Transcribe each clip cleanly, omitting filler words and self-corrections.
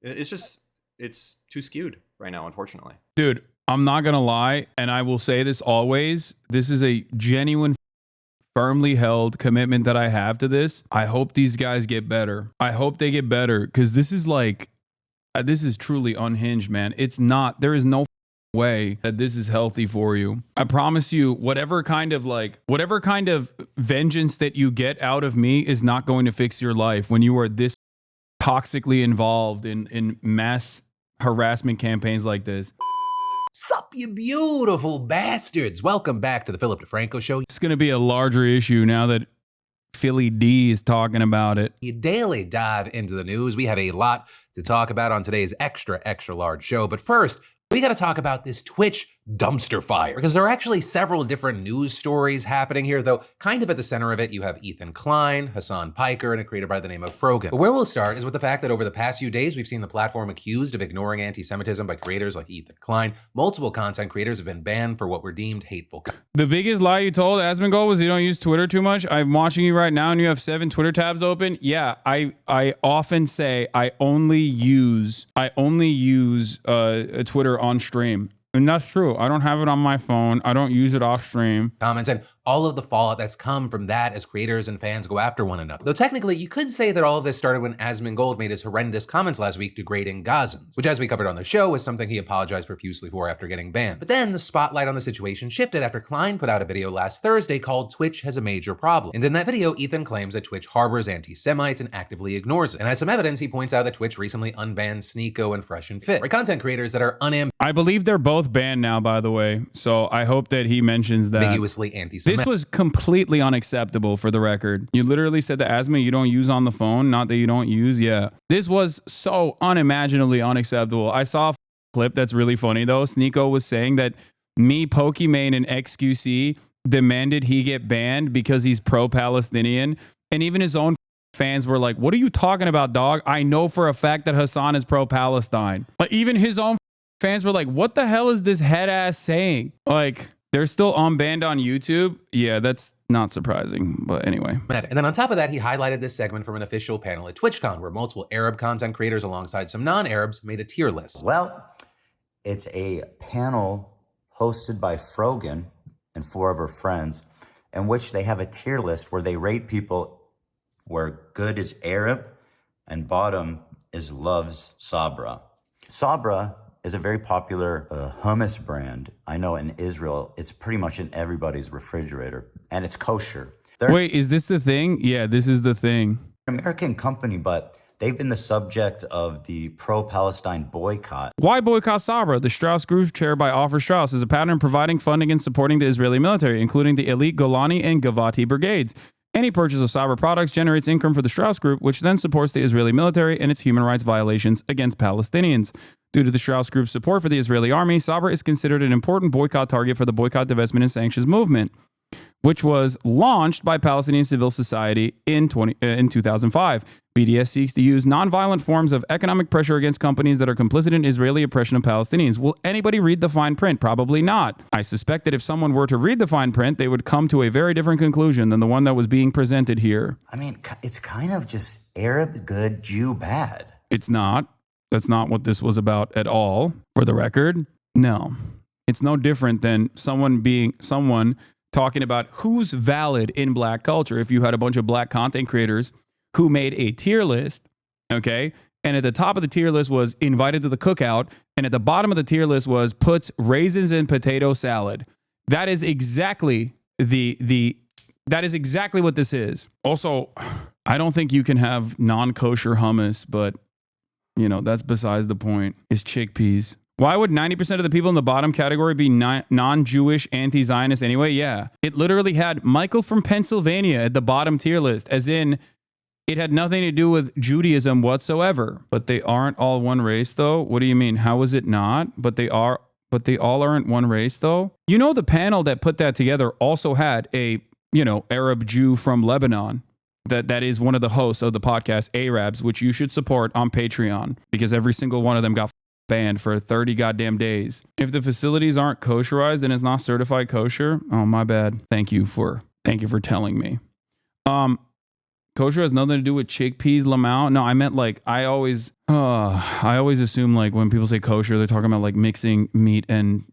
It's just, it's too skewed right now, unfortunately. Dude, I'm not going to lie, and I will say this always. This is a genuine, firmly held commitment that I have to this. I hope these guys get better. I hope they get better, because this is like, this is truly unhinged, man. It's not, there is no way that this is healthy for you. I promise you, whatever kind of vengeance that you get out of me is not going to fix your life when you are this toxically involved in mass harassment campaigns like this. Sup, you beautiful bastards. Welcome back to the Philip DeFranco Show. It's going to be a larger issue now that Philly D is talking about it. You daily dive into the news. We have a lot to talk about on today's extra large show. But first, we got to talk about this Twitch dumpster fire, because there are actually several different news stories happening here, though kind of at the center of it, you have Klein, Hasan Piker, and a creator by the name of Frogan. But where we'll start is with the fact that over the past few days, we've seen the platform accused of ignoring anti-Semitism by creators like Klein. Multiple content creators have been banned for what were deemed hateful. The biggest lie you told Asmongold was you don't use Twitter too much. I'm watching you right now and you have 7 Twitter tabs open. Yeah, I often say I only use Twitter on stream. And that's true. I don't have it on my phone. I don't use it off stream. Comments and all of the fallout that's come from that as creators and fans go after one another. Though technically, you could say that all of this started when Asmongold made his horrendous comments last week degrading Gazans, which, as we covered on the show, was something he apologized profusely for after getting banned. But then the spotlight on the situation shifted after Klein put out a video last Thursday called Twitch Has a Major Problem. And in that video, Ethan claims that Twitch harbors anti-Semites and actively ignores it. And as some evidence, he points out that Twitch recently unbanned Sneeko and Fresh and Fit, for content creators that are I believe they're both banned now, by the way. So I hope that he mentions that. Ambiguously anti-Semitic. This was completely unacceptable, for the record. You literally said the asthma you don't use on the phone, not that you don't use. Yeah. This was so unimaginably unacceptable. I saw a clip that's really funny, though. Sneeko was saying that me, Pokimane, and XQC demanded he get banned because he's pro-Palestinian. And even his own fans were like, what are you talking about, dog? I know for a fact that Hasan is pro-Palestine. But even his own fans were like, what the hell is this head ass saying? Like, they're still unbanned on YouTube. Yeah, that's not surprising. But anyway. And then on top of that, he highlighted this segment from an official panel at TwitchCon where multiple Arab content creators alongside some non-Arabs made a tier list. Well, it's a panel hosted by Frogan and 4 of her friends, in which they have a tier list where they rate people where good is Arab and bottom is loves Sabra. Sabra is a very popular hummus brand. I know in Israel, it's pretty much in everybody's refrigerator, and it's kosher. Wait, is this the thing? Yeah, this is the thing. An American company, but they've been the subject of the pro-Palestine boycott. Why boycott Sabra? The Strauss Group, chaired by Ofer Strauss, is a pattern providing funding and supporting the Israeli military, including the elite Golani and Gavati brigades. Any purchase of Sabra products generates income for the Strauss Group, which then supports the Israeli military and its human rights violations against Palestinians. Due to the Strauss Group's support for the Israeli army, Sabra is considered an important boycott target for the Boycott, Divestment, and Sanctions movement, which was launched by Palestinian civil society in 2005. BDS seeks to use nonviolent forms of economic pressure against companies that are complicit in Israeli oppression of Palestinians. Will anybody read the fine print? Probably not. I suspect that if someone were to read the fine print, they would come to a very different conclusion than the one that was being presented here. I mean, it's kind of just Arab good, Jew bad. It's not. That's not what this was about at all, for the record. No. It's no different than someone talking about who's valid in black culture. If you had a bunch of black content creators who made a tier list, okay, and at the top of the tier list was invited to the cookout, and at the bottom of the tier list was puts raisins in potato salad. That is exactly that is exactly what this is. Also, I don't think you can have non-kosher hummus, but you know, that's besides the point. Is chickpeas. Why would 90% of the people in the bottom category be non-Jewish, anti-Zionist anyway? Yeah. It literally had Michael from Pennsylvania at the bottom tier list, as in it had nothing to do with Judaism whatsoever. But they aren't all one race, though? What do you mean? How is it not? But they all aren't one race, though? You know, the panel that put that together also had a, Arab Jew from Lebanon. That is one of the hosts of the podcast, Arabs, which you should support on Patreon, because every single one of them got banned for 30 goddamn days. If the facilities aren't kosherized and it's not certified kosher, oh my bad. Thank you for telling me. Kosher has nothing to do with chickpeas, lamau. No, I meant like I always assume like when people say kosher, they're talking about like mixing meat and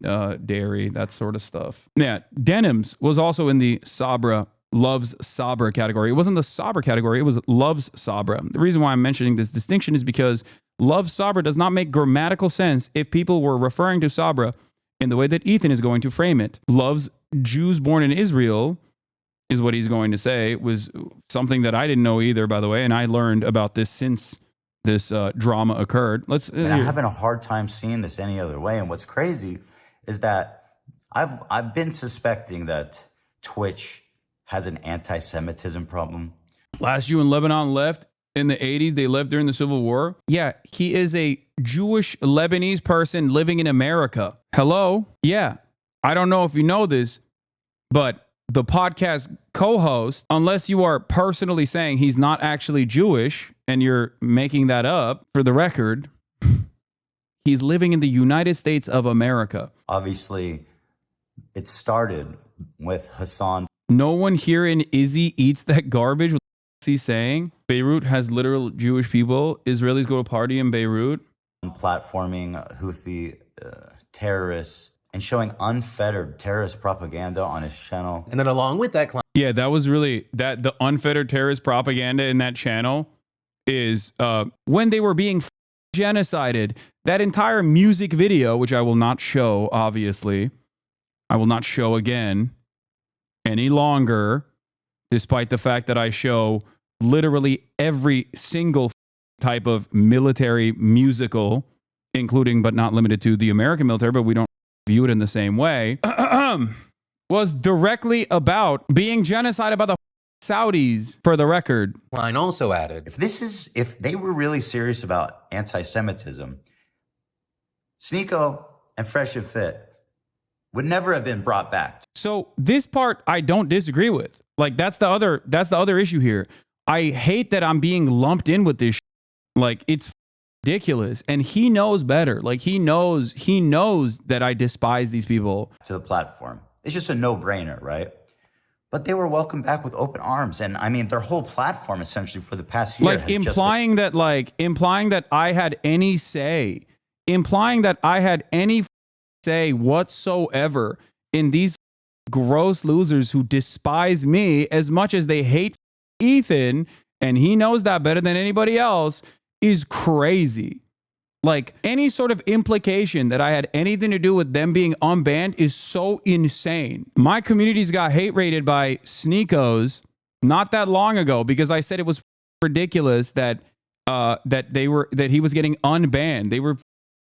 dairy, that sort of stuff. Yeah, denims was also in the Sabra loves Sabra category. It wasn't the Sabra category. It was loves Sabra. The reason why I'm mentioning this distinction is because loves Sabra does not make grammatical sense if people were referring to Sabra in the way that Ethan is going to frame it. Loves Jews born in Israel is what he's going to say. It was something that I didn't know either, by the way, and I learned about this since this drama occurred. And I'm having a hard time seeing this any other way. And what's crazy is that I've been suspecting that Twitch has an anti-Semitism problem. Last Jew in Lebanon left in the 80s. They left during the Civil War. Yeah, he is a Jewish Lebanese person living in America. Hello? Yeah, I don't know if you know this, but the podcast co-host, unless you are personally saying he's not actually Jewish and you're making that up for the record, he's living in the United States of America. Obviously, it started with Hasan. No one here in Izzy eats that garbage. What's he saying? Beirut has literal Jewish people. Israelis go to party in Beirut. Platforming Houthi terrorists and showing unfettered terrorist propaganda on his channel. And then along with that, Klein Yeah, that was really that the unfettered terrorist propaganda in that channel is when they were being genocided. That entire music video, which I will not show, obviously, I will not show again any longer, despite the fact that I show literally every single type of military musical, including but not limited to the American military, but we don't view it in the same way, was directly about being genocided by the Saudis, for the record. Klein also added, If they were really serious about anti-Semitism, Sneeko and Fresh and Fit would never have been brought back. So this part I don't disagree with. Like that's the other issue here. I hate that I'm being lumped in with this. Like it's ridiculous, and he knows better. Like he knows that I despise these people. To the platform, it's just a no-brainer, right? But they were welcomed back with open arms, and I mean their whole platform essentially for the past year, like implying that I had any say, whatsoever in these gross losers who despise me as much as they hate Ethan, and he knows that better than anybody else, is crazy. Like any sort of implication that I had anything to do with them being unbanned is so insane. My communities got hate rated by Sneekos not that long ago because I said it was ridiculous that he was getting unbanned. They were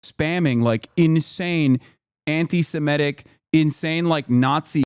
spamming like insane anti-Semitic, insane like Nazi.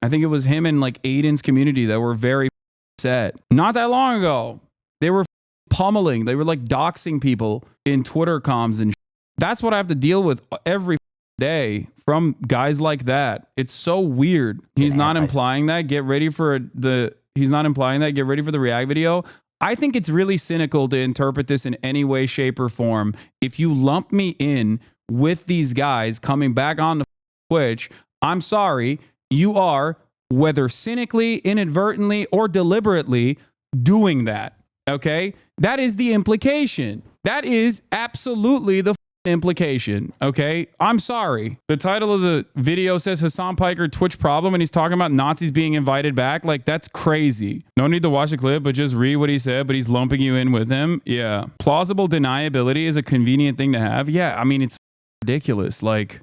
I think it was him and like Aiden's community that were very upset. Not that long ago, they were pummeling. They were like doxing people in Twitter comms and that's what I have to deal with every day from guys like that. It's so weird. He's not implying that. Get ready for the React video. I think it's really cynical to interpret this in any way, shape, or form. If you lump me in with these guys coming back on the Twitch, I'm sorry, you are, whether cynically, inadvertently, or deliberately, doing that. Okay? That is the implication. That is absolutely the implication. Okay? I'm sorry. The title of the video says Hasan Piker Twitch problem, and he's talking about Nazis being invited back. Like, that's crazy. No need to watch the clip, but just read what he said, but he's lumping you in with him. Yeah. Plausible deniability is a convenient thing to have. Yeah, I mean, it's ridiculous. Like,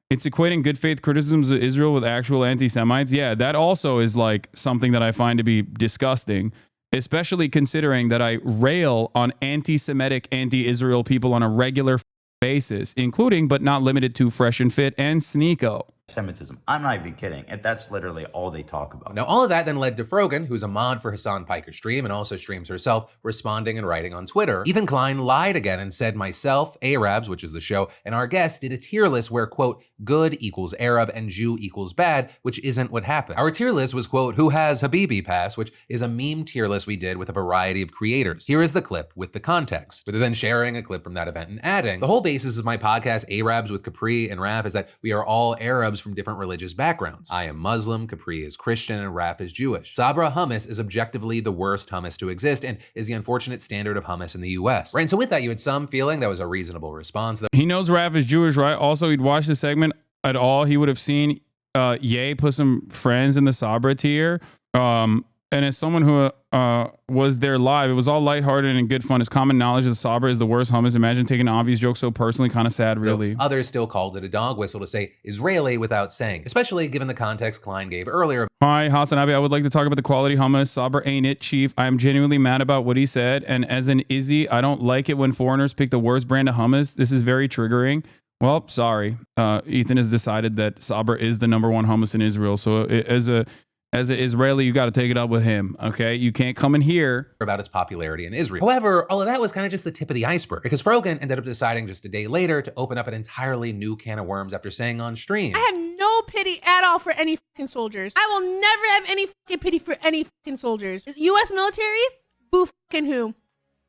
it's equating good faith criticisms of Israel with actual anti-Semites. Yeah, that also is like something that I find to be disgusting, especially considering that I rail on anti-Semitic, anti-Israel people on a regular basis, including but not limited to Fresh and Fit and Sneeko. Semitism. I'm not even kidding. That's literally all they talk about. Now, all of that then led to Frogan, who's a mod for Hasan Piker's stream and also streams herself, responding and writing on Twitter. Even Klein lied again and said myself, Arabs, which is the show, and our guest did a tier list where, quote, good equals Arab and Jew equals bad, which isn't what happened. Our tier list was, quote, who has Habibi Pass, which is a meme tier list we did with a variety of creators. Here is the clip with the context, rather than sharing a clip from that event and adding. The whole basis of my podcast, Arabs with Capri and Raf, is that we are all Arabs from different religious backgrounds. I am Muslim, Capri is Christian, and Raf is Jewish. Sabra hummus is objectively the worst hummus to exist and is the unfortunate standard of hummus in the US. Right, and so with that, you had some feeling that was a reasonable response. He knows Raf is Jewish, right? Also, he'd watched the segment at all. He would have seen Ye put some friends in the Sabra tier. And as someone who was there live, it was all lighthearted and good fun. It's common knowledge that Sabra is the worst hummus. Imagine taking an obvious joke so personally, kind of sad, really. So others still called it a dog whistle to say Israeli without saying, especially given the context Klein gave earlier. Hi, Hasanabi. I would like to talk about the quality hummus. Sabra ain't it, chief. I am genuinely mad about what he said. And as an Izzy, I don't like it when foreigners pick the worst brand of hummus. This is very triggering. Well, sorry. Ethan has decided that Sabra is the #1 hummus in Israel. So as an Israeli, you got to take it up with him, okay? You can't come in here. About its popularity in Israel. However, all of that was kind of just the tip of the iceberg, because Frogan ended up deciding just a day later to open up an entirely new can of worms after saying on stream, I have no pity at all for any fucking soldiers. I will never have any fucking pity for any fucking soldiers. U.S. military? Boo fucking who?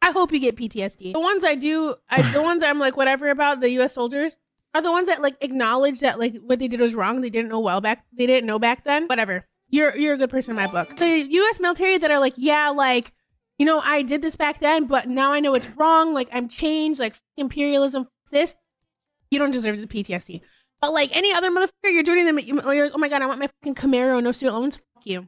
I hope you get PTSD. The ones the ones I'm like whatever about the U.S. soldiers are the ones that like acknowledge that like what they did was wrong. They didn't know back then. Whatever. You're a good person in my book. The U.S. military that are like, yeah, like, you know, I did this back then, but now I know it's wrong. Like, I'm changed. Like, imperialism, this. You don't deserve the PTSD. But like any other motherfucker, you're joining them. You're like, oh my God, I want my fucking Camaro, no student loans. Fuck you.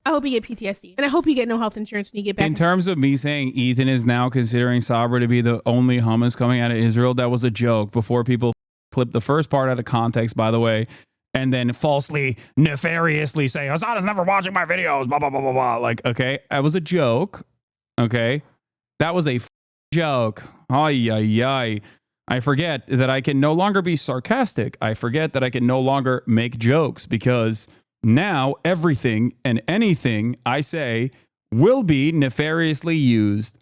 I hope you get PTSD. And I hope you get no health insurance when you get back. In terms of me saying Ethan is now considering Sabra to be the only hummus coming out of Israel, that was a joke before people clip the first part out of context, by the way. And then falsely, nefariously say, Hasan is never watching my videos, blah, blah, blah, blah, blah. Like, okay, that was a joke. Okay. That was a joke. Ay, ay, ay. I forget that I can no longer be sarcastic. I forget that I can no longer make jokes because now everything and anything I say will be nefariously used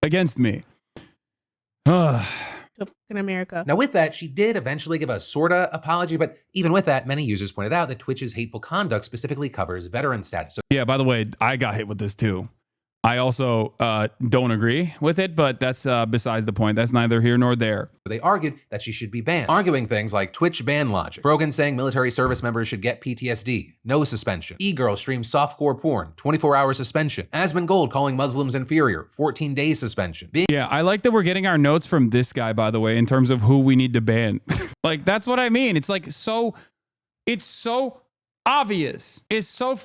against me. In America. Now with that, she did eventually give a sorta apology, but even with that, many users pointed out that Twitch's hateful conduct specifically covers veteran status. So yeah, by the way, I got hit with this too. I also don't agree with it, but that's besides the point. That's neither here nor there. They argued that she should be banned, arguing things like Twitch ban logic. Frogan saying military service members should get PTSD, no suspension. E-girl streams softcore porn, 24-hour suspension. Asmon Gold calling Muslims inferior, 14-day suspension. Yeah, I like that we're getting our notes from this guy, by the way, in terms of who we need to ban. Like, that's what I mean. It's like it's so obvious. It's so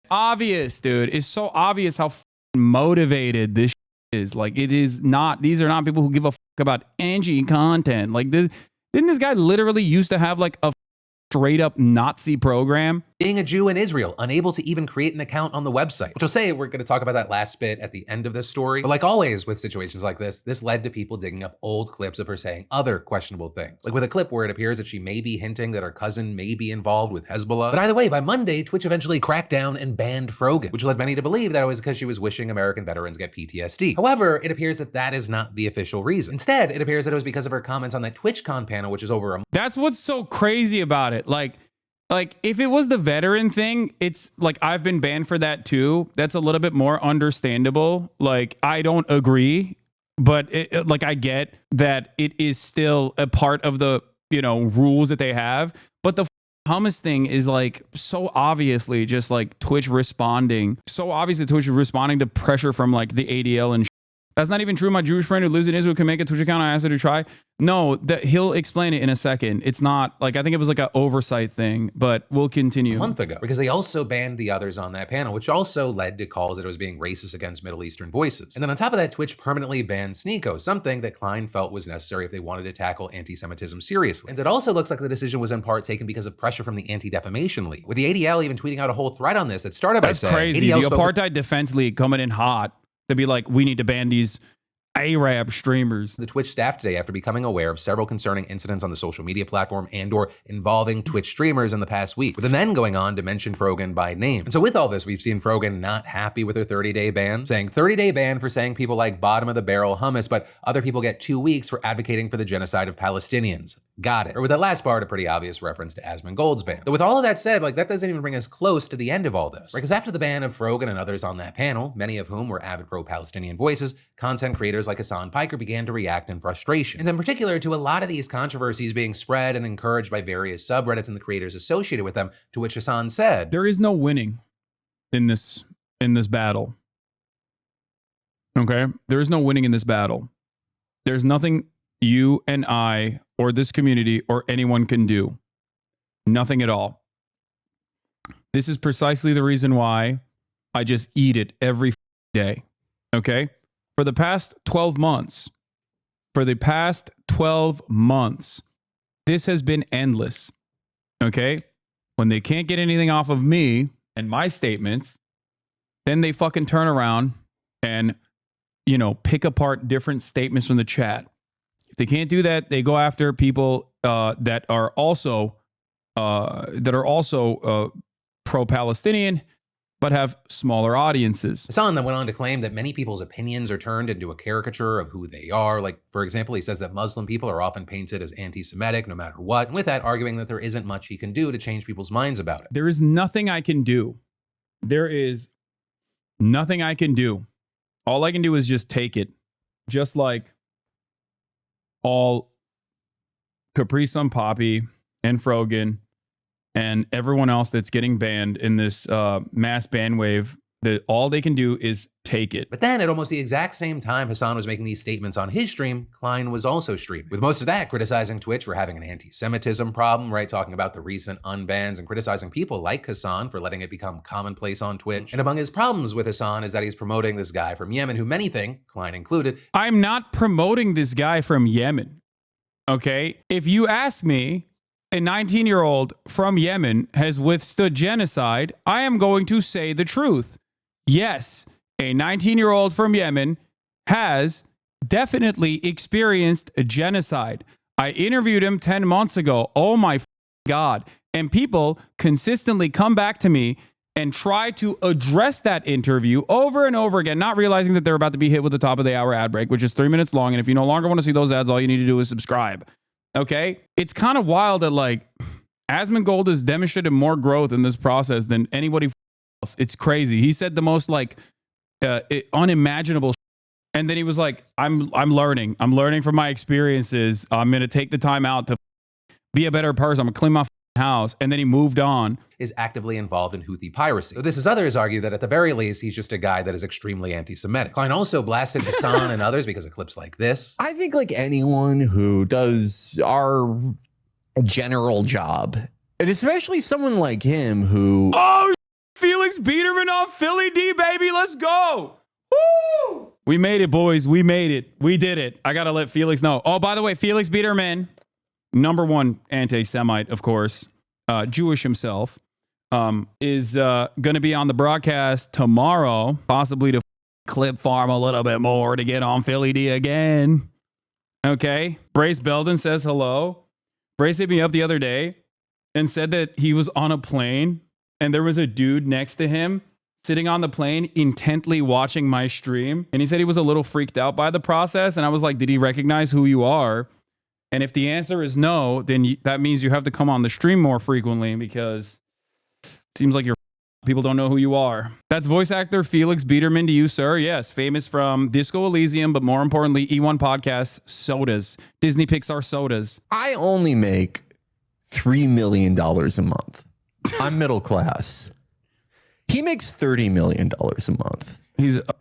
obvious, dude. It's so obvious how motivated this is. Like, it is not, these are not people who give a fuck about Angie content. Like, didn't this guy literally used to have like a straight up Nazi program? Being a Jew in Israel, unable to even create an account on the website. Which I'll say, we're going to talk about that last bit at the end of this story. But like always with situations like this led to people digging up old clips of her saying other questionable things. Like with a clip where it appears that she may be hinting that her cousin may be involved with Hezbollah. But either way, by Monday, Twitch eventually cracked down and banned Frogan, which led many to believe that it was because she was wishing American veterans get PTSD. However, it appears that that is not the official reason. Instead, it appears that it was because of her comments on that TwitchCon panel, which is over a... That's what's so crazy about it. Like if it was the veteran thing, it's like I've been banned for that too. That's a little bit more understandable. Like, I don't agree, but like I get that it is still a part of the, you know, rules that they have. But the hummus thing is like so obviously just like Twitch responding. So obviously Twitch responding to pressure from like the ADL and that's not even true. My Jewish friend who lives in Israel can make a Twitch account. I asked her to try. No, that he'll explain it in a second. It's not like, I think it was like an oversight thing, but we'll continue. A month ago, because they also banned the others on that panel, which also led to calls that it was being racist against Middle Eastern voices. And then on top of that, Twitch permanently banned Sneeko, something that Klein felt was necessary if they wanted to tackle anti-Semitism seriously. And it also looks like the decision was in part taken because of pressure from the Anti-Defamation League, with the ADL even tweeting out a whole thread on this that started by saying... That's crazy. The Apartheid Defense League coming in hot to be like, we need to ban these Arab streamers. The Twitch staff today after becoming aware of several concerning incidents on the social media platform and/or involving Twitch streamers in the past week, with them then going on to mention Frogan by name. And so with all this, we've seen Frogan not happy with her 30-day ban, saying 30-day ban for saying people like bottom of the barrel hummus, but other people get 2 weeks for advocating for the genocide of Palestinians. got it. Or with that last part, a pretty obvious reference to Asmongold's ban. But with all of that said, like that doesn't even bring us close to the end of all this. Because after the ban of Frogan and others on that panel, many of whom were avid pro-Palestinian voices, content creators like Hasan Piker began to react in frustration. And in particular to a lot of these controversies being spread and encouraged by various subreddits and the creators associated with them, to which Hasan said, there is no winning in this battle. Okay? There is no winning in this battle. There's nothing you and I or this community or anyone can do. Nothing at all. This is precisely the reason why I just eat it every day. Okay? For the past 12 months, this has been endless. Okay? When they can't get anything off of me and my statements, then they fucking turn around and, pick apart different statements from the chat. If they can't do that, they go after people that are also pro-Palestinian, but have smaller audiences. Hasan then went on to claim that many people's opinions are turned into a caricature of who they are. Like, for example, he says that Muslim people are often painted as anti-Semitic no matter what, and with that arguing that there isn't much he can do to change people's minds about it. There is nothing I can do. There is nothing I can do. All I can do is just take it. Just like all Capri Sun Poppy and Frogan and everyone else that's getting banned in this mass ban wave, that all they can do is take it. But then at almost the exact same time Hasan was making these statements on his stream, Klein was also streaming. With most of that criticizing Twitch for having an anti-Semitism problem, right? Talking about the recent unbans and criticizing people like Hasan for letting it become commonplace on Twitch. And among his problems with Hasan is that he's promoting this guy from Yemen who many think, Klein included, I'm not promoting this guy from Yemen. Okay? If you ask me, a 19-year-old from Yemen has withstood genocide, I am going to say the truth. Yes, a 19-year-old from Yemen has definitely experienced a genocide. I interviewed him 10 months ago. Oh my God. And people consistently come back to me and try to address that interview over and over again, not realizing that they're about to be hit with the top of the hour ad break, which is 3 minutes long. And if you no longer want to see those ads, all you need to do is subscribe. Okay? It's kind of wild that like Asmongold has demonstrated more growth in this process than anybody else. It's crazy. He said the most like unimaginable and then he was like, I'm learning from my experiences. I'm going to take the time out to be a better person. I'm going to clean my house. And then he moved on. Is actively involved in Houthi piracy. So this is others argue that at the very least, he's just a guy that is extremely anti-Semitic. Klein also blasted Hasan and others because of clips like this. I think like anyone who does our general job, and especially someone like him who... Oh, Felix Biederman on Philly D, baby. Let's go. Woo! We made it, boys. We made it. We did it. I got to let Felix know. Oh, by the way, Felix Biederman, #1 anti-Semite, of course, Jewish himself, is going to be on the broadcast tomorrow, possibly to clip farm a little bit more to get on Philly D again. Okay. Brace Belden says hello. Brace hit me up the other day and said that he was on a plane and there was a dude next to him sitting on the plane intently watching my stream. And he said he was a little freaked out by the process. And I was like, did he recognize who you are? And if the answer is no, then that means you have to come on the stream more frequently because it seems like people don't know who you are. That's voice actor Felix Biederman to you, sir. Yes, famous from Disco Elysium, but more importantly, E1 Podcasts, sodas, Disney Pixar sodas. I only make $3 million a month. I'm middle class. He makes $30 million a month.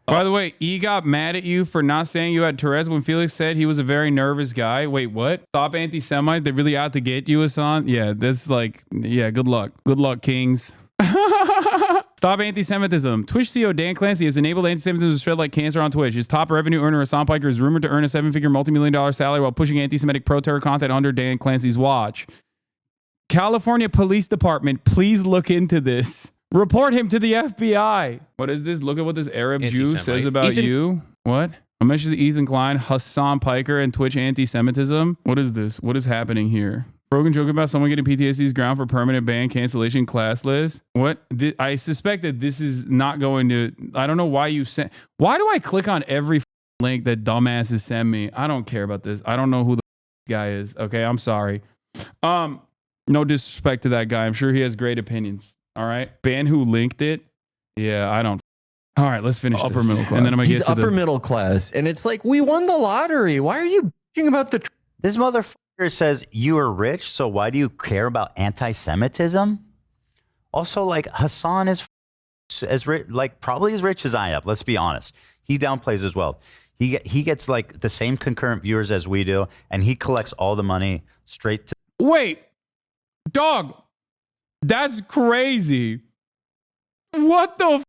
By the way, E got mad at you for not saying you had Tourette's when Felix said he was a very nervous guy. Wait, what? Stop anti-Semites. They really out to get you, Hasan? Yeah, that's like, yeah, good luck. Good luck, kings. Stop anti-Semitism. Twitch CEO Dan Clancy has enabled anti-Semitism to spread like cancer on Twitch. His top revenue earner, Hasan Piker, is rumored to earn a 7-figure multi-million-dollar salary while pushing anti-Semitic pro-terror content under Dan Clancy's watch. California Police Department, please look into this. Report him to the FBI. What is this? Look at what this Arab Jew says about you. What? I mentioned Ethan Klein, Hasan Piker, and Twitch anti-Semitism. What is this? What is happening here? Frogan joking about someone getting PTSD's ground for permanent ban cancellation class list. What? I suspect that this is not going to... I don't know why you sent... Why do I click on every link that dumbasses send me? I don't care about this. I don't know who the guy is. Okay, I'm sorry. No disrespect to that guy. I'm sure he has great opinions. All right. Ban who linked it. Yeah, I don't. All right, let's finish Upper this. middle class. And then I'm gonna He's get to upper middle class, and it's like, we won the lottery. Why are you bitching about the? This motherfucker says you are rich, so why do you care about anti-Semitism? Also, like Hasan is as rich, like probably as rich as I am. Let's be honest. He downplays his wealth. He gets like the same concurrent viewers as we do, and he collects all the money straight to. Wait, dog, that's crazy. What the?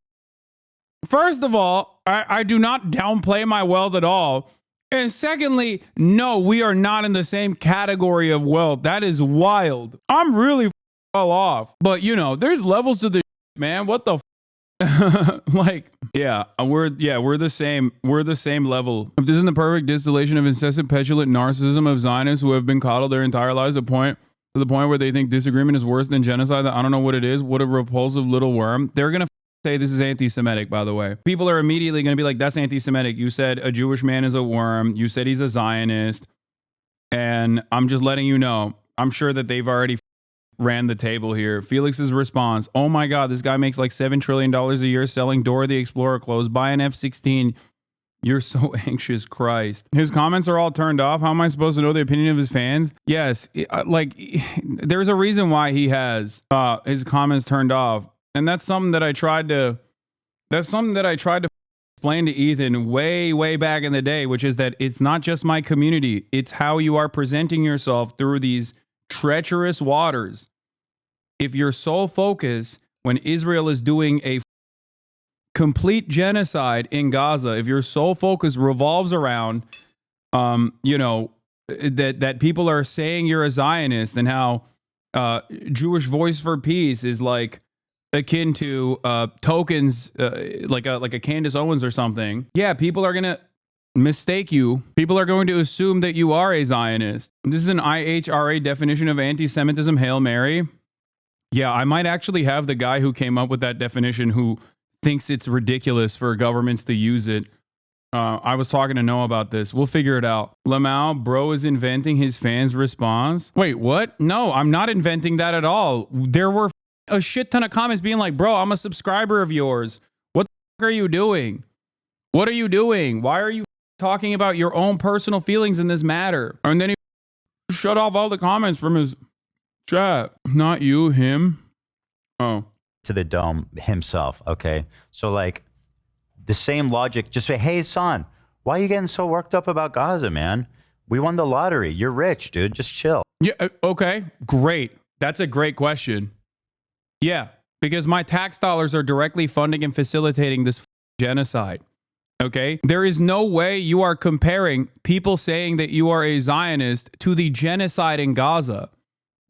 First of all, I do not downplay my wealth at all. And secondly, no, we are not in the same category of wealth. That is wild. I'm really well off. But, you know, there's levels to this, man. What the like, we're the same. We're the same level. If this isn't the perfect distillation of incessant petulant narcissism of Zionists who have been coddled their entire lives to the point where they think disagreement is worse than genocide, I don't know what it is. What a repulsive little worm. They're going to say this is anti-Semitic, by the way. People are immediately going to be like, that's anti-Semitic. You said a Jewish man is a worm. You said he's a Zionist. And I'm just letting you know, I'm sure that they've already ran the table here. Felix's response, oh my God, this guy makes like $7 trillion a year selling Dora the Explorer clothes. Buy an F-16. You're so anxious, Christ. His comments are all turned off. How am I supposed to know the opinion of his fans? Yes, like there's a reason why he has his comments turned off. And that's something that I tried to explain to Ethan way back in the day, which is that it's not just my community. It's how you are presenting yourself through these treacherous waters. If your sole focus when Israel is doing a complete genocide in Gaza, if your sole focus revolves around, that people are saying you're a Zionist and how Jewish Voice for Peace is like akin to tokens, like a Candace Owens or something. Yeah, people are gonna mistake you. People are going to assume that you are a Zionist. This is an IHRA definition of anti-Semitism. Hail Mary. Yeah, I might actually have the guy who came up with that definition who thinks it's ridiculous for governments to use it. I was talking to Noah about this. We'll figure it out. Lamau, bro is inventing his fans' response. Wait, what? No, I'm not inventing that at all. There were a shit ton of comments being like, bro, I'm a subscriber of yours. What the fuck are you doing? What are you doing? Why are you talking about your own personal feelings in this matter? And then he shut off all the comments from his chat. Not you, him. Oh. To the dome himself, okay? So, like, the same logic, just say, hey, son, why are you getting so worked up about Gaza, man? We won the lottery. You're rich, dude. Just chill. Yeah, okay, great. That's a great question. Yeah, because my tax dollars are directly funding and facilitating this genocide. Okay? There is no way you are comparing people saying that you are a Zionist to the genocide in Gaza.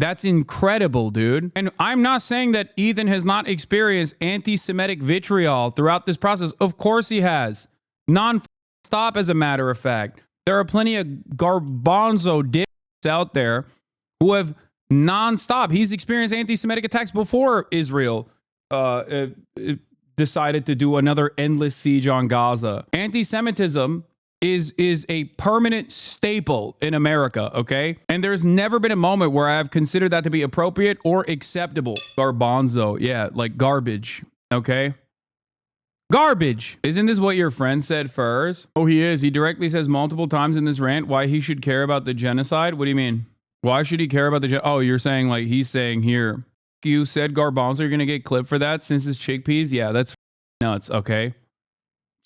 That's incredible, dude. And I'm not saying that Ethan has not experienced anti-Semitic vitriol throughout this process. Of course he has. Non-stop, as a matter of fact. There are plenty of garbanzo dicks out there who have non-stop. He's experienced anti-Semitic attacks before Israel decided to do another endless siege on Gaza. Anti-Semitism is a permanent staple in America, okay? And there's never been a moment where I've considered that to be appropriate or acceptable. Garbanzo, yeah, like garbage, okay? Garbage! Isn't this what your friend said first? Oh, he is. He directly says multiple times in this rant why he should care about the genocide. What do you mean? Why should he care about the Oh, you're saying like he's saying here. You said Garbanzo, you're going to get clipped for that since it's chickpeas? Yeah, that's nuts, okay?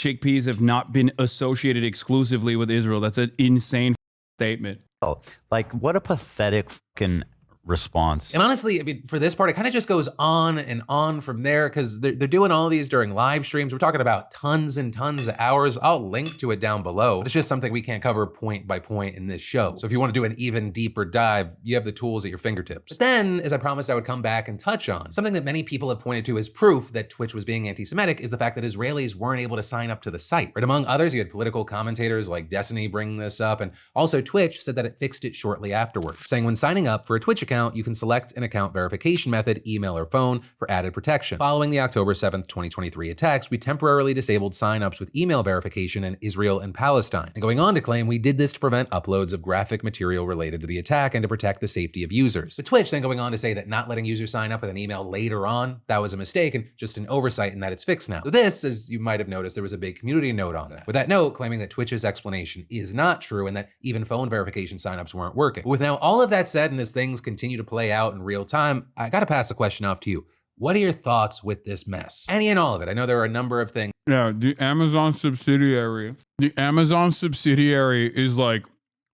Chickpeas have not been associated exclusively with Israel. That's an insane statement. Oh, like, what a pathetic fucking response. And honestly, I mean, for this part, it kind of just goes on and on from there because they're doing all these during live streams. We're talking about tons and tons of hours. I'll link to it down below. It's just something we can't cover point by point in this show. So if you want to do an even deeper dive, you have the tools at your fingertips. But then, as I promised I would come back and touch on, something that many people have pointed to as proof that Twitch was being anti-Semitic is the fact that Israelis weren't able to sign up to the site. Right? Among others, you had political commentators like Destiny bring this up, and also Twitch said that it fixed it shortly afterwards, saying when signing up for a Twitch account, account, you can select an account verification method, email or phone, for added protection. Following the October 7th, 2023 attacks, we temporarily disabled signups with email verification in Israel and Palestine. And going on to claim we did this to prevent uploads of graphic material related to the attack and to protect the safety of users. But Twitch then going on to say that not letting users sign up with an email later on, that was a mistake and just an oversight and that it's fixed now. So this, as you might have noticed, there was a big community note on that. With that note claiming that Twitch's explanation is not true and that even phone verification signups weren't working. But with now all of that said, and as things continue to play out in real time, I gotta pass the question off to you. What are your thoughts with this mess? Any and all of it. I know there are a number of things. Yeah, the Amazon subsidiary. The Amazon subsidiary is like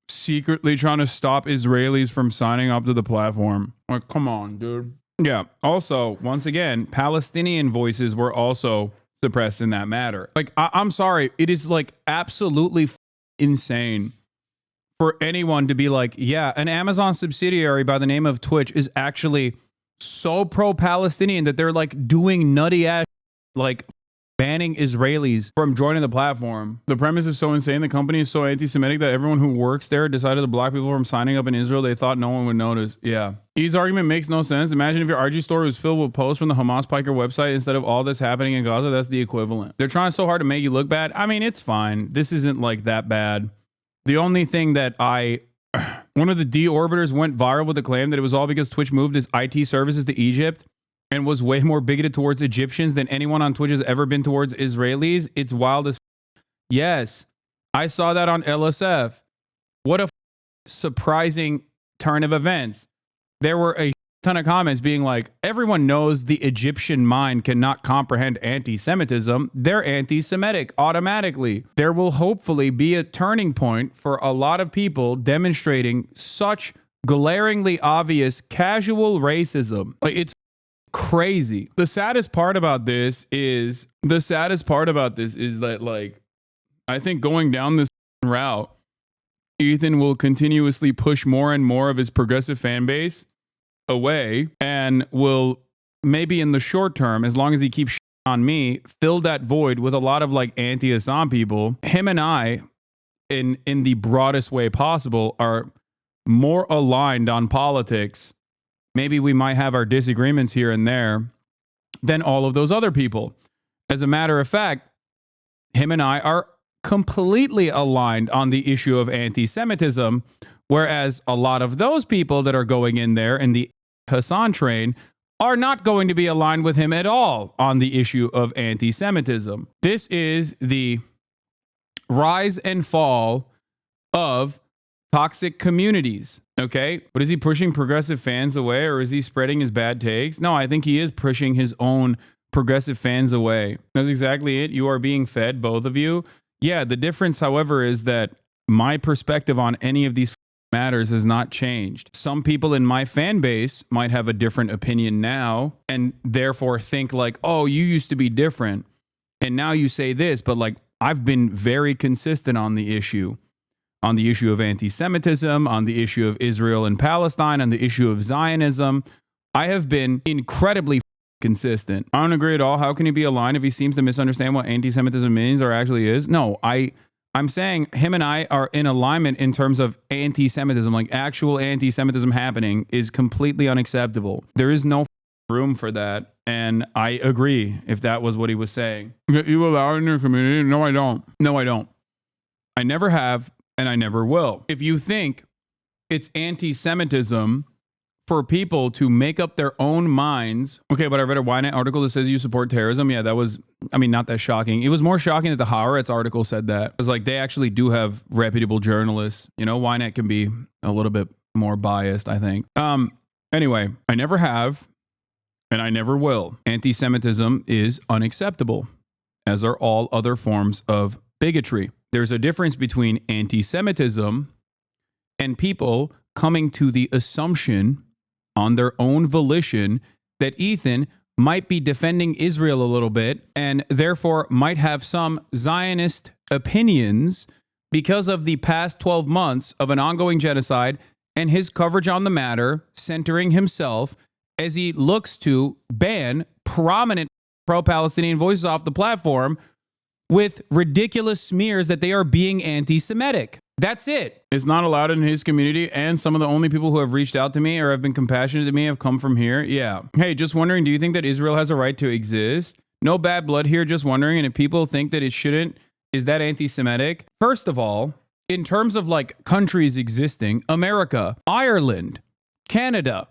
secretly trying to stop Israelis from signing up to the platform. Like, come on, dude. Yeah. Also, once again, Palestinian voices were also suppressed in that matter. Like, I'm sorry. It is like absolutely insane for anyone to be like, yeah, an Amazon subsidiary by the name of Twitch is actually so pro-Palestinian that they're like doing nutty ass, like banning Israelis from joining the platform. The premise is so insane. The company is so anti-Semitic that everyone who works there decided to block people from signing up in Israel. They thought no one would notice. Yeah. E's argument makes no sense. Imagine if your RG store was filled with posts from the Hamas Piker website instead of all that's happening in Gaza. That's the equivalent. They're trying so hard to make you look bad. I mean, it's fine. This isn't like that bad. The only thing that one of the deorbiters went viral with the claim that it was all because Twitch moved its IT services to Egypt and was way more bigoted towards Egyptians than anyone on Twitch has ever been towards Israelis. It's wild as yes, I saw that on LSF. What a surprising turn of events. There were a ton of comments being like, everyone knows the Egyptian mind cannot comprehend anti-Semitism. They're anti-Semitic automatically. There will hopefully be a turning point for a lot of people demonstrating such glaringly obvious casual racism. Like, it's crazy. The saddest part about this is that, like, I think going down this route, Ethan will continuously push more and more of his progressive fan base away and will maybe in the short term, as long as he keeps on me, fill that void with a lot of like anti-Hasan people. Him and I, in the broadest way possible, are more aligned on politics. Maybe we might have our disagreements here and there than all of those other people. As a matter of fact, him and I are completely aligned on the issue of anti-Semitism, whereas a lot of those people that are going in there in the Hasan train are not going to be aligned with him at all on the issue of anti-Semitism. This is the rise and fall of toxic communities. Okay, but is he pushing progressive fans away, or is he spreading his bad takes? No, I think he is pushing his own progressive fans away. That's exactly it. You are being fed, both of you. Yeah, the difference, however, is that my perspective on any of these matters has not changed. Some people in my fan base might have a different opinion now and therefore think like, oh, you used to be different and now you say this, but like I've been very consistent on the issue of anti-Semitism, on the issue of Israel and Palestine, on the issue of Zionism. I have been incredibly consistent. I don't agree at all. How can he be aligned if he seems to misunderstand what anti-Semitism means or actually is? No, I'm saying him and I are in alignment in terms of anti-Semitism, like actual anti-Semitism happening is completely unacceptable. There is no room for that. And I agree if that was what he was saying. You allow it in your community? No, I don't. No, I don't. I never have, and I never will. If you think it's anti-Semitism for people to make up their own minds. Okay, but I read a Ynet article that says you support terrorism. Yeah, that was, I mean, not that shocking. It was more shocking that the Haaretz article said that. It was like, they actually do have reputable journalists. You know, Ynet can be a little bit more biased, I think. Anyway, I never have, and I never will. Anti-Semitism is unacceptable, as are all other forms of bigotry. There's a difference between anti-Semitism and people coming to the assumption on their own volition that Ethan might be defending Israel a little bit and therefore might have some Zionist opinions because of the past 12 months of an ongoing genocide and his coverage on the matter, centering himself as he looks to ban prominent pro-Palestinian voices off the platform with ridiculous smears that they are being anti-Semitic. That's it. It's not allowed in his community, and some of the only people who have reached out to me or have been compassionate to me have come from here. Yeah. Hey, just wondering, do you think that Israel has a right to exist? No bad blood here, just wondering. And if people think that it shouldn't, is that anti-Semitic? First of all, in terms of like countries existing, America, Ireland, Canada,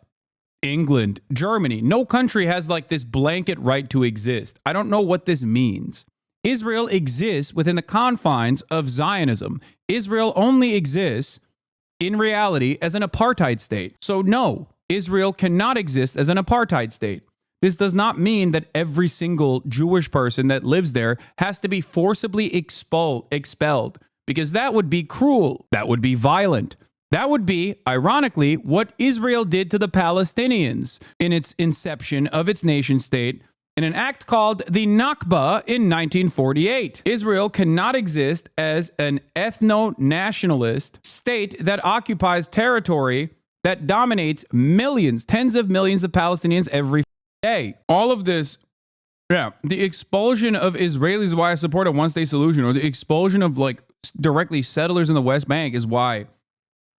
England, Germany, no country has like this blanket right to exist. I don't know what this means. Israel exists within the confines of Zionism. Israel only exists in reality as an apartheid state. So no, Israel cannot exist as an apartheid state. This does not mean that every single Jewish person that lives there has to be forcibly expelled, because that would be cruel. That would be violent. That would be, ironically, what Israel did to the Palestinians in its inception of its nation state in an act called the Nakba in 1948. Israel cannot exist as an ethno-nationalist state that occupies territory that dominates millions, tens of millions of Palestinians every day. All of this, yeah, the expulsion of Israelis is why I support a one-state solution, or the expulsion of like directly settlers in the West Bank is why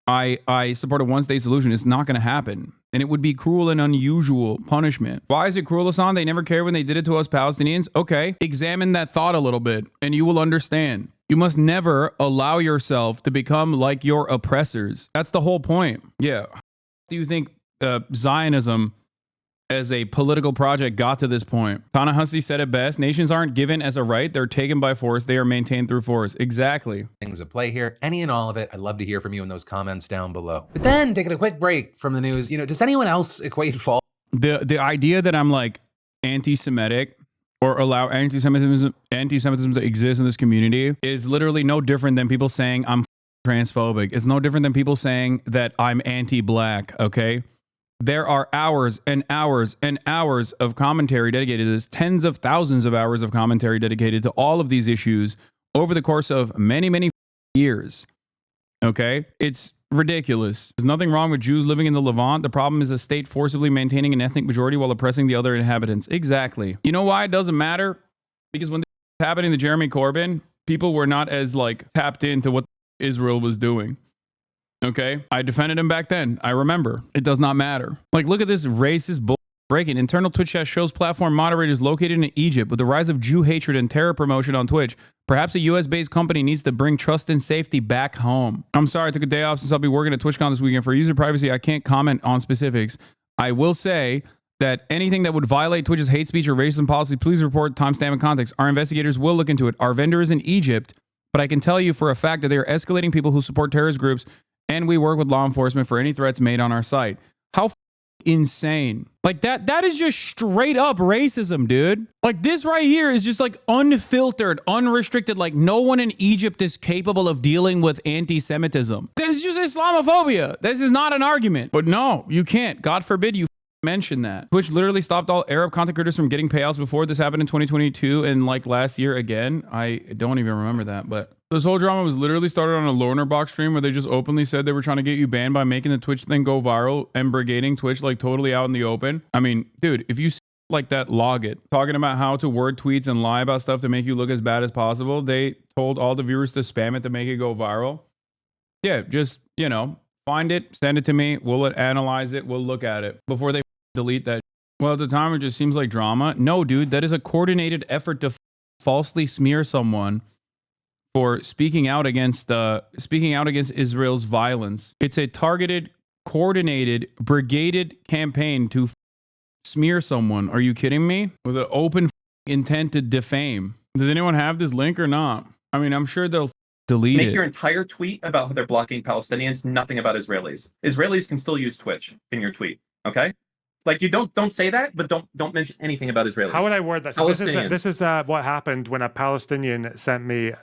I support a one-state solution. It's not going to happen. And it would be cruel and unusual punishment. Why is it cruel, Hasan? They never cared when they did it to us Palestinians? Okay, examine that thought a little bit and you will understand. You must never allow yourself to become like your oppressors. That's the whole point. Yeah. Do you think Zionism as a political project got to this point? Ta-Nehisi said it best. Nations aren't given as a right. They're taken by force. They are maintained through force. Exactly. Things at play here, any and all of it. I'd love to hear from you in those comments down below. But then, taking a quick break from the news, does anyone else equate fall? The idea that I'm like anti-Semitic or allow anti-Semitism to exist in this community is literally no different than people saying I'm transphobic. It's no different than people saying that I'm anti-black, okay? There are hours and hours and hours of commentary dedicated to this, tens of thousands of hours of commentary dedicated to all of these issues over the course of many, many years. Okay? It's ridiculous. There's nothing wrong with Jews living in the Levant. The problem is a state forcibly maintaining an ethnic majority while oppressing the other inhabitants. Exactly. You know why it doesn't matter? Because when this was happening to Jeremy Corbyn, people were not as like tapped into what Israel was doing. Okay, I defended him back then. I remember. It does not matter. Like, look at this racist bull breaking. Internal Twitch chat shows platform moderators located in Egypt. With the rise of Jew hatred and terror promotion on Twitch, perhaps a US-based company needs to bring trust and safety back home. I'm sorry, I took a day off since I'll be working at TwitchCon this weekend. For user privacy, I can't comment on specifics. I will say that anything that would violate Twitch's hate speech or racism policy, please report, timestamp, and context. Our investigators will look into it. Our vendor is in Egypt, but I can tell you for a fact that they are escalating people who support terrorist groups, and we work with law enforcement for any threats made on our site. How insane. Like that is just straight up racism, dude. Like this right here is just like unfiltered, unrestricted. Like no one in Egypt is capable of dealing with anti-Semitism. This is just Islamophobia. This is not an argument. But no, you can't. God forbid you mention that. Twitch literally stopped all Arab content creators from getting payouts before this happened in 2022 and like last year again. I don't even remember that, but this whole drama was literally started on a Loner Box stream where they just openly said they were trying to get you banned by making the Twitch thing go viral and brigading Twitch like totally out in the open. I mean, dude, if you like that, log it. Talking about how to word tweets and lie about stuff to make you look as bad as possible. They told all the viewers to spam it to make it go viral. Yeah, just, find it, send it to me. We'll analyze it. We'll look at it before they delete that. Well, at the time, it just seems like drama. No, dude, that is a coordinated effort to falsely smear someone for speaking out against Israel's violence. It's a targeted, coordinated, brigaded campaign to smear someone. Are you kidding me? With an open intent to defame. Does anyone have this link or not? I mean, I'm sure they'll delete it. Make your entire tweet about how they're blocking Palestinians, nothing about Israelis. Israelis can still use Twitch in your tweet, okay? Like you don't say that, but don't mention anything about Israelis. How would I word that? So this is what happened when a Palestinian sent me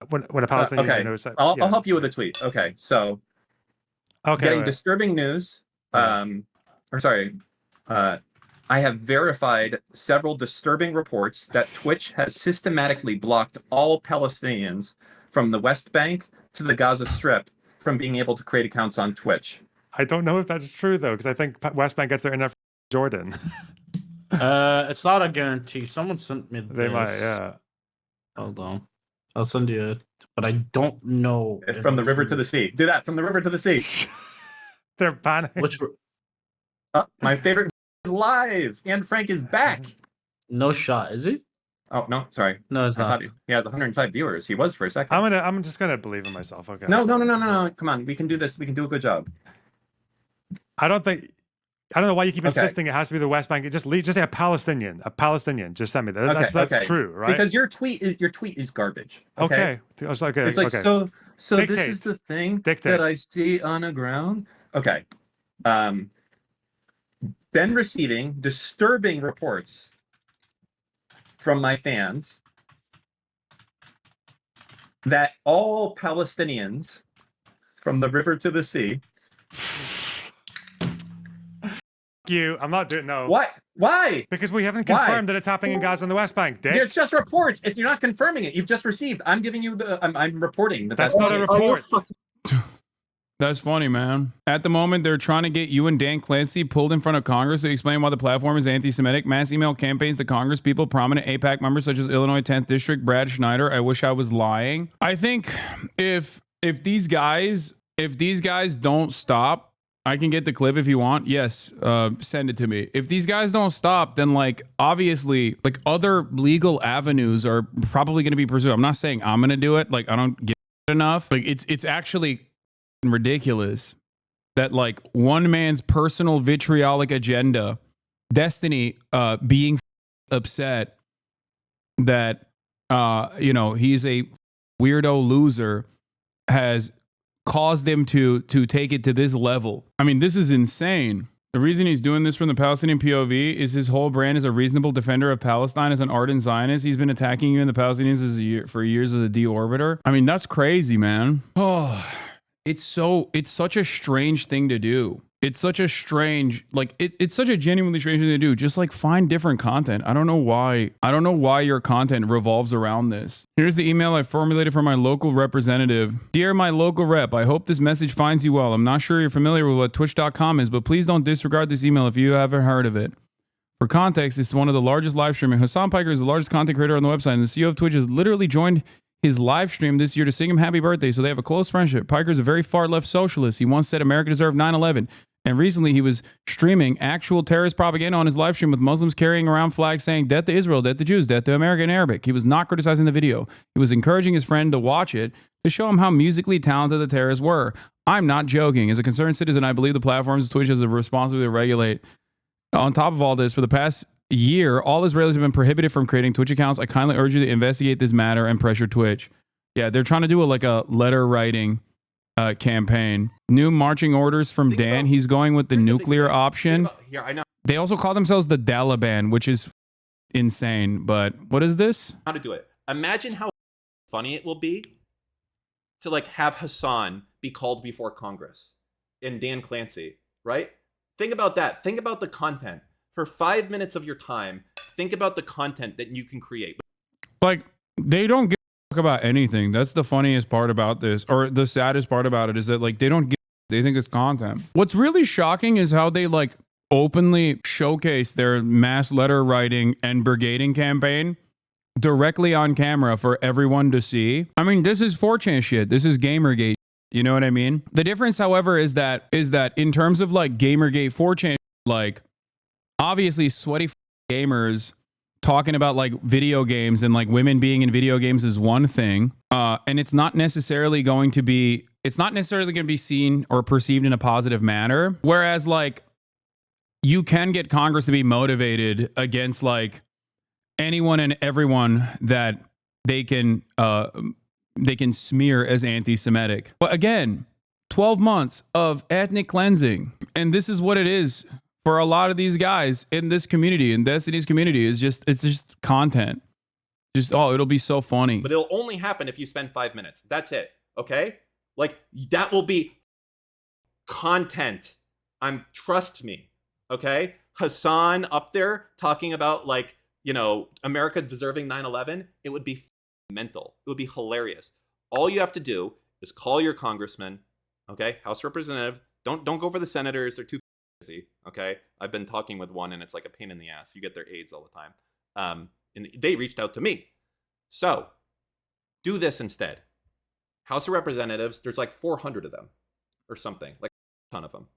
when a Palestinian okay. I'll help you with a tweet. Okay, so getting disturbing news. I have verified several disturbing reports that Twitch has systematically blocked all Palestinians from the West Bank to the Gaza Strip from being able to create accounts on Twitch. I don't know if that's true though, because I think West Bank gets their internet from Jordan. It's not a guarantee. Someone sent me this. They might, yeah. Hold on. I'll send you it, but I don't know. It's if from the it's river to the sea. Do that from the river to the sea. They're banning. Which My favorite is live. And Frank is back. no shot, is he? Oh no, sorry. No, it's I thought not. he has 105 viewers. He was for a second. I'm just gonna believe in myself. Okay. No. Come on, we can do this. We can do a good job. I don't know why you keep Okay. insisting it has to be the West Bank. Just say a Palestinian. A Palestinian. Just send me that. That's okay. true, right? Because your tweet is garbage. okay. I was like, okay. It's like okay. so this Dictate. is the thing Dictate. that I see on the ground. Okay. Been receiving disturbing reports from my fans that all Palestinians from the river to the sea. You. I'm not doing no. What? Why? Because we haven't Why? confirmed that it's happening in Gaza and the West Bank, Dick. It's just reports. You're not confirming it. You've just received. I'm giving you the. I'm reporting that. That's not a report. That's funny, man. At the moment, they're trying to get you and Dan Clancy pulled in front of Congress to explain why the platform is anti-Semitic. Mass email campaigns to Congress people, prominent AIPAC members such as Illinois 10th District, Brad Schneider. I wish I was lying. I think if these guys don't stop, I can get the clip if you want. Yes, send it to me. If these guys don't stop, then like obviously like other legal avenues are probably going to be pursued. I'm not saying I'm going to do it. Like I don't give enough. Like it's actually ridiculous that like one man's personal vitriolic agenda, Destiny, being upset that he's a weirdo loser, has caused him to take it to this level. I mean, this is insane. The reason he's doing this from the Palestinian POV is his whole brand as a reasonable defender of Palestine, as an ardent Zionist. He's been attacking you and the Palestinians for years as a deorbiter. I mean, that's crazy, man. Oh, it's such a strange thing to do. It's such a strange, like, it's such a genuinely strange thing to do. Just like find different content. I don't know why your content revolves around this. Here's the email I formulated for my local representative. Dear my local rep, I hope this message finds you well. I'm not sure you're familiar with what twitch.com is, but please don't disregard this email if you haven't heard of it. For context, it's one of the largest live streaming. Hasan Piker is the largest content creator on the website, and the CEO of Twitch has literally joined his live stream this year to sing him happy birthday, so they have a close friendship. Piker is a very far-left socialist. He once said America deserved 9/11. And recently he was streaming actual terrorist propaganda on his live stream with Muslims carrying around flags saying death to Israel, death to Jews, death to America in Arabic. He was not criticizing the video. He was encouraging his friend to watch it to show him how musically talented the terrorists were. I'm not joking. As a concerned citizen, I believe the platforms Twitch has a responsibility to regulate. On top of all this, for the past year, all Israelis have been prohibited from creating Twitch accounts. I kindly urge you to investigate this matter and pressure Twitch. Yeah, they're trying to do a letter writing campaign. New marching orders from Dan. He's going with the nuclear option. Here, I know They also call themselves the Daliban, which is insane. But what is this? how to do it. Imagine how funny it will be to like have Hasan be called before Congress and Dan Clancy, right? Think about that. Think about the content. For 5 minutes of your time, think about the content that you can create. Like, they don't give a fuck about anything. That's the funniest part about this, or the saddest part about it, is that like they don't give, they think it's content. What's really shocking is how they like openly showcase their mass letter writing and brigading campaign directly on camera for everyone to see. I mean, this is 4chan shit. This is Gamergate. You know what I mean? The difference, however, is that in terms of like Gamergate 4chan, like obviously sweaty gamers talking about like video games and like women being in video games is one thing. And it's not necessarily going to be seen or perceived in a positive manner. Whereas like you can get Congress to be motivated against like anyone and everyone that they can smear as anti-Semitic. But again, 12 months of ethnic cleansing. And this is what it is for a lot of these guys in this community, in Destiny's community. It's just content. It'll be so funny. But it'll only happen if you spend 5 minutes. That's it. Okay? Like, that will be content. Trust me. Okay? Hasan up there talking about, like, you know, America deserving 9/11. It would be mental. It would be hilarious. All you have to do is call your congressman, okay? House representative. Don't go for the senators. They're too busy, okay? I've been talking with one, and it's like a pain in the ass. You get their aides all the time. And they reached out to me. So Do this instead. House of Representatives, there's like 400 of them or something, like a ton of them.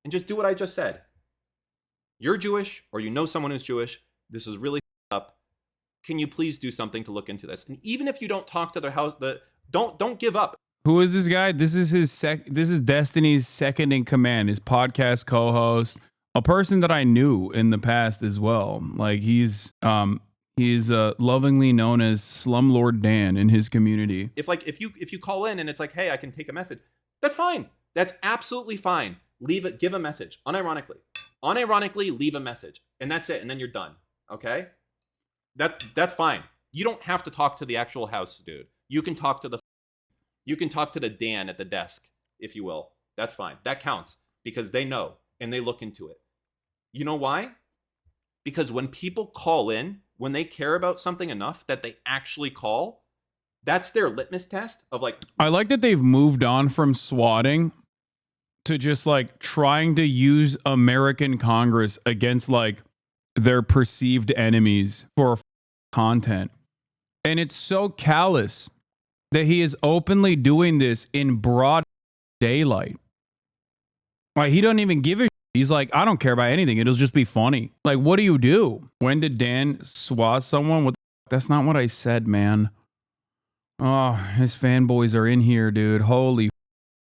And just do what I just said. You're Jewish, or you know someone who's Jewish. This is really up. Can you please do something to look into this? And even if you don't talk to their house, don't give up. Who is this guy? This is this is Destiny's second in command, his podcast co-host, a person that I knew in the past as well. Like he's lovingly known as Slumlord Dan in his community. If you call in and it's like, hey, I can take a message, that's fine. That's absolutely fine. Give a message, unironically leave a message, and that's it, and then you're done. Okay? That's fine. You don't have to talk to the actual house, dude. You can talk to the Dan at the desk, if you will. That's fine. That counts because they know and they look into it. You know why? Because when people call in, when they care about something enough that they actually call, that's their litmus test of like. I like that they've moved on from swatting to just like trying to use American Congress against like their perceived enemies for content. And it's so callous that he is openly doing this in broad daylight. Like he doesn't even give a shit. He's like, I don't care about anything. It'll just be funny. Like, what do you do? When did Dan swat someone? That's not what I said, man. Oh, his fanboys are in here, dude. Holy.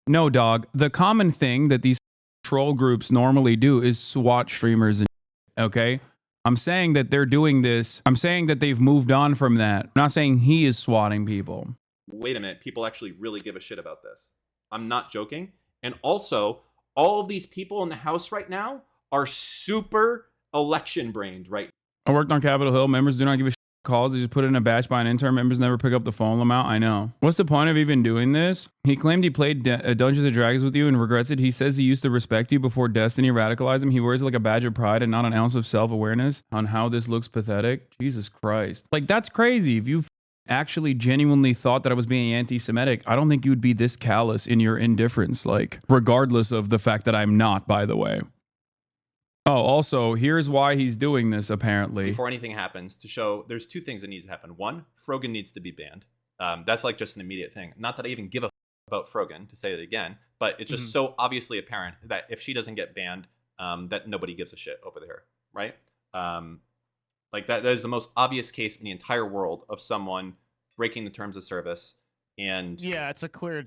No, dog. The common thing that these troll groups normally do is swat streamers. Okay? I'm saying that they're doing this. I'm saying that they've moved on from that. I'm not saying he is swatting people. Wait a minute. People actually really give a shit about this. I'm not joking. And also, all of these people in the House right now are super election brained, right? I worked on Capitol Hill. Members do not give a shit calls. They just put it in a batch by an intern. Members never pick up the phone amount. I know. What's the point of even doing this? He claimed he played Dungeons and Dragons with you and regrets it. He says he used to respect you before Destiny radicalized him. He wears it like a badge of pride and not an ounce of self-awareness on how this looks pathetic. Jesus Christ. Like, that's crazy. If you actually genuinely thought that I was being anti-Semitic, I don't think you would be this callous in your indifference, like, regardless of the fact that I'm not, by the way. Oh, also, here's why he's doing this, apparently. Before anything happens, to show there's two things that need to happen. One, Frogan needs to be banned. That's like just an immediate thing. Not that I even give a about Frogan, to say it again, but it's just so obviously apparent that if she doesn't get banned, that nobody gives a shit over there, right? Like that is the most obvious case in the entire world of someone breaking the terms of service. And yeah, it's a clear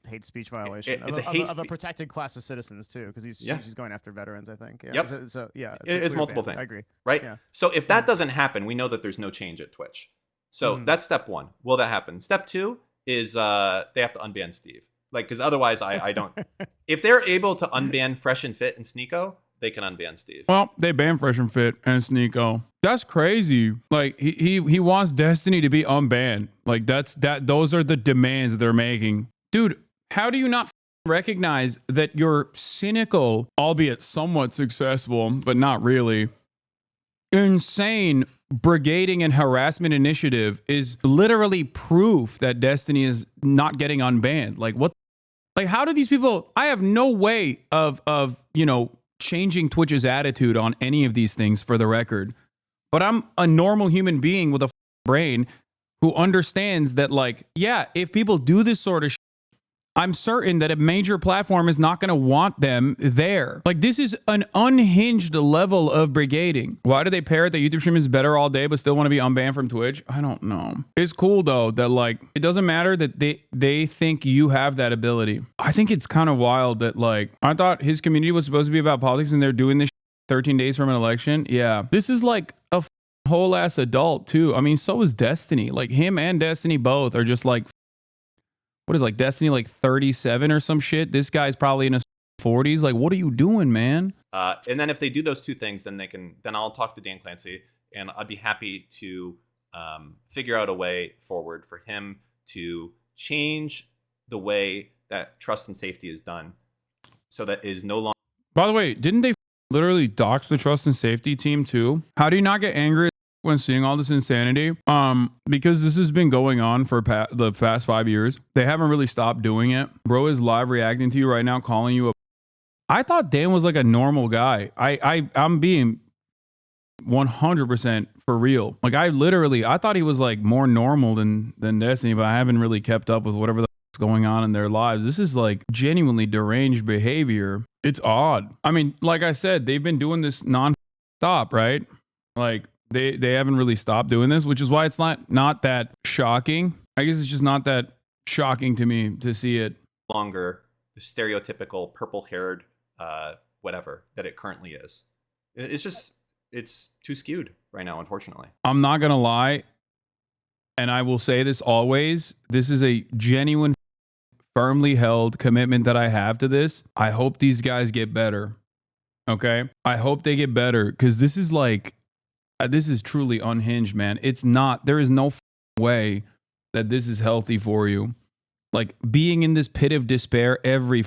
hate speech violation of a protected class of citizens too, because she's going after veterans, I think. Yeah. Yep. So yeah, it's multiple things. I agree. Right. Yeah. So if that doesn't happen, we know that there's no change at Twitch. So that's step one. Will that happen? Step two is they have to unban Steve. Like, because otherwise I don't. If they're able to unban Fresh and Fit and Sneeko, they can unban Steve. Well, they banned Fresh and Fit and Sneeko. That's crazy. Like he wants Destiny to be unbanned. Like those are the demands that they're making. Dude, how do you not recognize that your cynical, albeit somewhat successful, but not really, insane brigading and harassment initiative is literally proof that Destiny is not getting unbanned? Like what? Like how do these people? I have no way of changing Twitch's attitude on any of these things, for the record. But I'm a normal human being with a brain who understands that, like, yeah, if people do this sort of shit, I'm certain that a major platform is not going to want them there. Like, this is an unhinged level of brigading. Why do they parrot that YouTube stream is better all day but still want to be unbanned from Twitch? I don't know. It's cool, though, that, like, it doesn't matter that they think you have that ability. I think it's kind of wild that, like, I thought his community was supposed to be about politics and they're doing this 13 days from an election. Yeah. This is like a whole ass adult, too. I mean, so is Destiny. Like, him and Destiny both are just like, what is like Destiny, like 37 or some shit? This guy's probably in his 40s. Like, what are you doing, man? And then if they do those two things, then I'll talk to Dan Clancy, and I'd be happy to figure out a way forward for him to change the way that trust and safety is done, so that is no longer. By the way, didn't they literally dox the trust and safety team too? How do you not get angry when seeing all this insanity? Because this has been going on for the past 5 years. They haven't really stopped doing it. Bro is live reacting to you right now, calling you a. I thought Dan was like a normal guy. I'm being 100% for real. Like I thought he was like more normal than Destiny, but I haven't really kept up with whatever the going on in their lives. This is like genuinely deranged behavior. It's odd. I mean, like I said, they've been doing this non-stop, right? Like they haven't really stopped doing this, which is why it's not that shocking. I guess it's just not that shocking to me to see it. Longer stereotypical purple-haired whatever that it currently is. It's too skewed right now, unfortunately. I'm not gonna lie, and I will say this always, this is a genuine, firmly held commitment that I have to this. I hope these guys get better. Okay? I hope they get better, because this is like, this is truly unhinged, man. There is no way that this is healthy for you. Like, being in this pit of despair every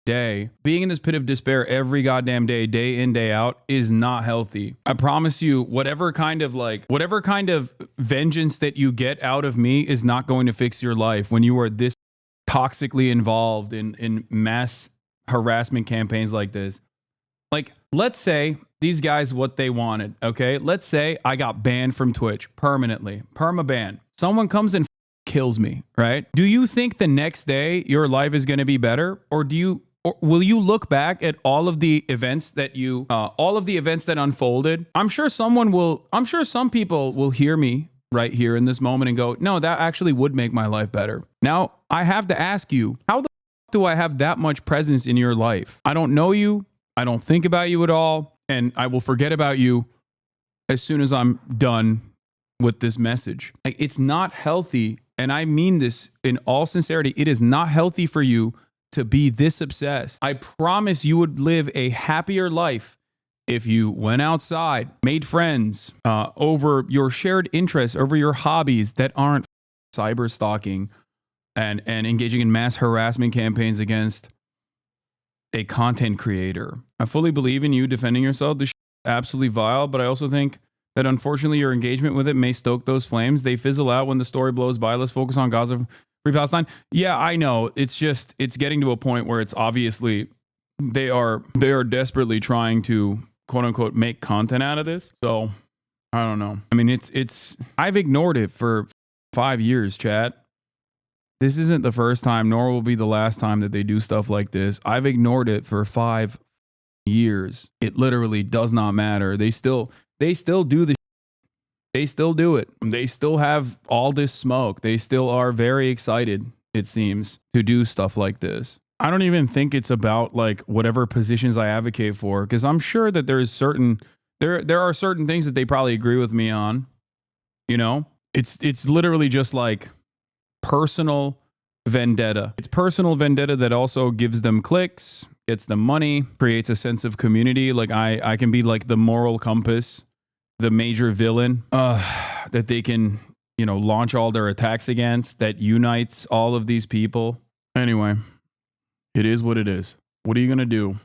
day, being in this pit of despair every goddamn day, day in, day out, is not healthy. I promise you, whatever kind of vengeance that you get out of me is not going to fix your life when you are this toxically involved in mass harassment campaigns like this. Like, let's say these guys, what they wanted, okay? Let's say I got banned from Twitch permanently, perma-ban. Someone comes and kills me, right? Do you think the next day your life is going to be better? Or will you look back at all of the events that unfolded? I'm sure some people will hear me right here in this moment and go, no, that actually would make my life better. Now, I have to ask you, how the do I have that much presence in your life? I don't know you. I don't think about you at all. And I will forget about you as soon as I'm done with this message. Like, it's not healthy. And I mean this in all sincerity. It is not healthy for you to be this obsessed. I promise you would live a happier life if you went outside, made friends over your shared interests, over your hobbies that aren't cyber stalking and engaging in mass harassment campaigns against a content creator. I fully believe in you defending yourself. This is absolutely vile, but I also think that unfortunately your engagement with it may stoke those flames. They fizzle out when the story blows by. Let's focus on Gaza, Free Palestine. Yeah, I know. It's getting to a point where it's obviously they are desperately trying to quote unquote make content out of this. So I don't know. I mean, I've ignored it for 5 years, chat. This isn't the first time, nor will be the last time that they do stuff like this. I've ignored it for 5 years. It literally does not matter. They still do the. They still do it. They still have all this smoke. They still are very excited, it seems, to do stuff like this. I don't even think it's about like whatever positions I advocate for, because I'm sure that there are certain things that they probably agree with me on. You know, it's literally just like personal vendetta. It's personal vendetta that also gives them clicks, gets them money, creates a sense of community. Like I can be like the moral compass, the major villain that they can, launch all their attacks against, that unites all of these people. Anyway, it is what it is. What are you going to do?